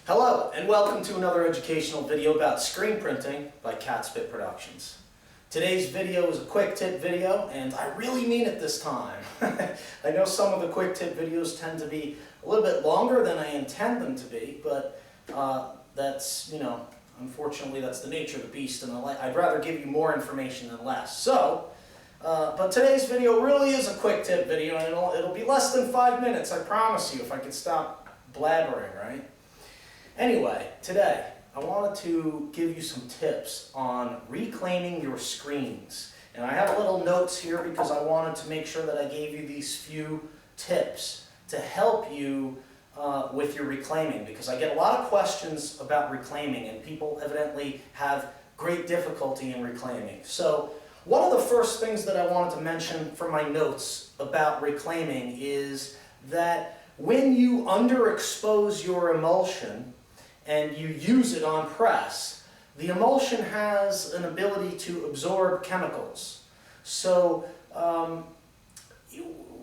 Hello, and welcome to another educational video about screen printing by Catspit Productions. Today's video is a quick tip video, and I really mean it this time. I know some of the quick tip videos tend to be a little bit longer than I intend them to be, but that's, unfortunately that's the nature of the beast, and I'd rather give you more information than less. So, but today's video really is a quick tip video, and it'll be less than 5 minutes, I promise you, if I could stop blabbering, right? Anyway, today I wanted to give you some tips on reclaiming your screens. And I have little notes here because I wanted to make sure that I gave you these few tips to help you with your reclaiming, because I get a lot of questions about reclaiming and people evidently have great difficulty in reclaiming. So one of the first things that I wanted to mention from my notes about reclaiming is that when you underexpose your emulsion and you use it on press, the emulsion has an ability to absorb chemicals. So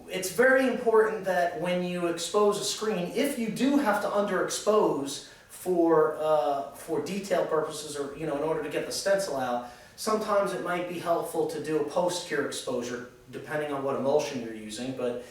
it's very important that when you expose a screen, if you do have to underexpose for detail purposes or in order to get the stencil out, sometimes it might be helpful to do a post-cure exposure depending on what emulsion you're using. But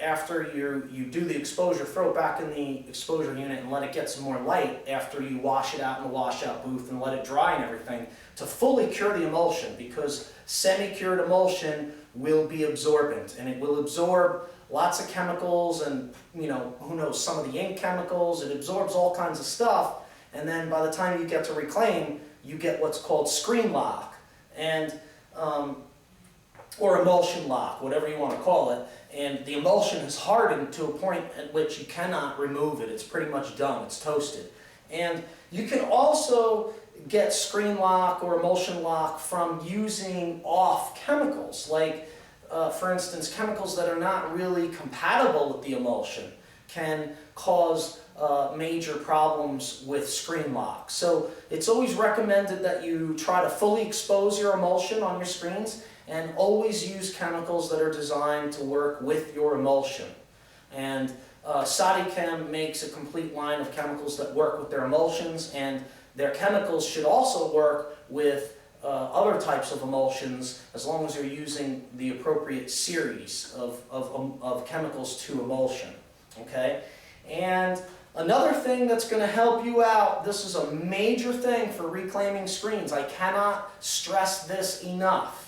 after you do the exposure, throw it back in the exposure unit and let it get some more light after you wash it out in the washout booth and let it dry and everything to fully cure the emulsion, because semi-cured emulsion will be absorbent and it will absorb lots of chemicals and who knows, some of the ink chemicals. It absorbs all kinds of stuff, and then by the time you get to reclaim, you get what's called screen lock and or emulsion lock, whatever you want to call it, and the emulsion is hardened to a point at which you cannot remove it. It's pretty much done, it's toasted. And you can also get screen lock or emulsion lock from using off chemicals, like for instance, chemicals that are not really compatible with the emulsion can cause major problems with screen lock. So it's always recommended that you try to fully expose your emulsion on your screens and always use chemicals that are designed to work with your emulsion. And Sadichem makes a complete line of chemicals that work with their emulsions, and their chemicals should also work with other types of emulsions as long as you're using the appropriate series of chemicals to emulsion. Okay? And another thing that's going to help you out, this is a major thing for reclaiming screens. I cannot stress this enough.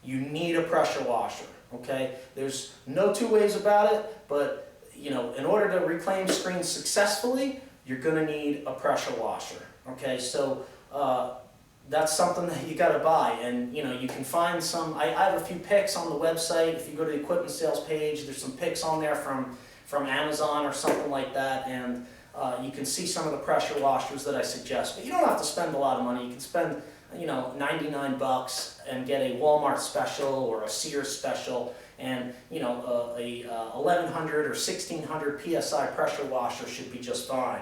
You need a pressure washer, okay? There's no two ways about it, but in order to reclaim screens successfully, you're going to need a pressure washer, okay? So that's something that you got to buy, and you can find some. I have a few pics on the website. If you go to the equipment sales page, there's some pics on there from Amazon or something like that, and you can see some of the pressure washers that I suggest. But you don't have to spend a lot of money. You can spend 99 bucks and get a Walmart special or a Sears special, and a 1100 or 1600 psi pressure washer should be just fine.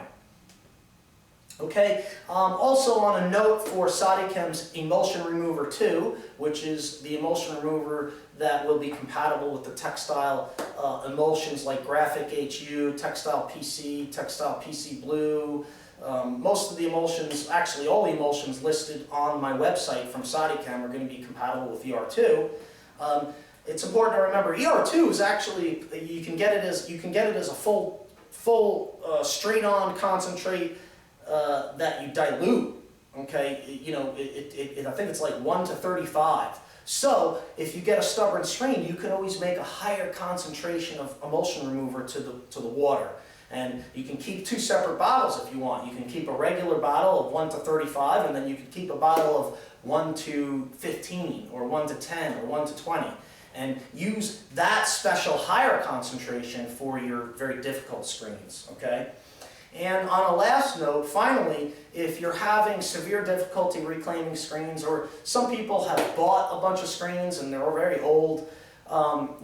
Okay, also on a note for Sadichem's Emulsion Remover 2, which is the emulsion remover that will be compatible with the textile emulsions like Graphic HU, Textile PC Blue. Most of the emulsions, actually all the emulsions listed on my website from Sadichem are going to be compatible with ER2. It's important to remember ER2 is actually, you can get it as a full straight-on concentrate that you dilute. Okay, I think it's like 1 to 35. So if you get a stubborn screen, you can always make a higher concentration of emulsion remover to the water. And you can keep two separate bottles if you want. You can keep a regular bottle of 1 to 35, and then you can keep a bottle of 1 to 15, or 1 to 10, or 1 to 20. And use that special higher concentration for your very difficult screens, okay? And on a last note, finally, if you're having severe difficulty reclaiming screens, or some people have bought a bunch of screens and they're very old,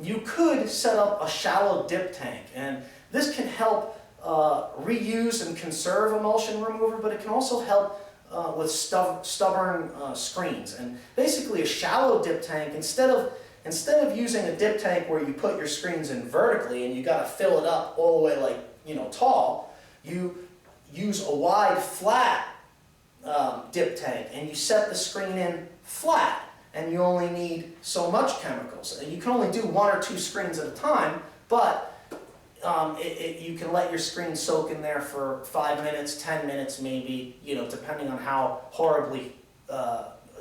you could set up a shallow dip tank. And this can help reuse and conserve emulsion remover, but it can also help with stubborn screens. And basically a shallow dip tank, instead of using a dip tank where you put your screens in vertically and you got to fill it up all the way tall, you use a wide, flat dip tank, and you set the screen in flat, and you only need so much chemicals. And you can only do 1 or 2 screens at a time, but you can let your screen soak in there for 5 minutes, 10 minutes maybe, you know, depending on how horribly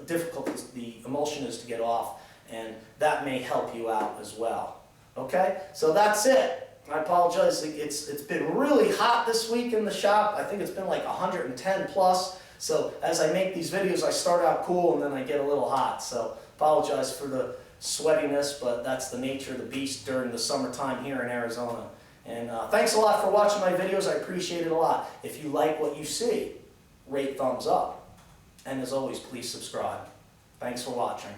difficult the emulsion is to get off, and that may help you out as well. Okay, so that's it. I apologize, it's been really hot this week in the shop. I think it's been like 110 plus. So as I make these videos, I start out cool and then I get a little hot. So apologize for the sweatiness, but that's the nature of the beast during the summertime here in Arizona. And thanks a lot for watching my videos. I appreciate it a lot. If you like what you see, rate thumbs up. And as always, please subscribe. Thanks for watching.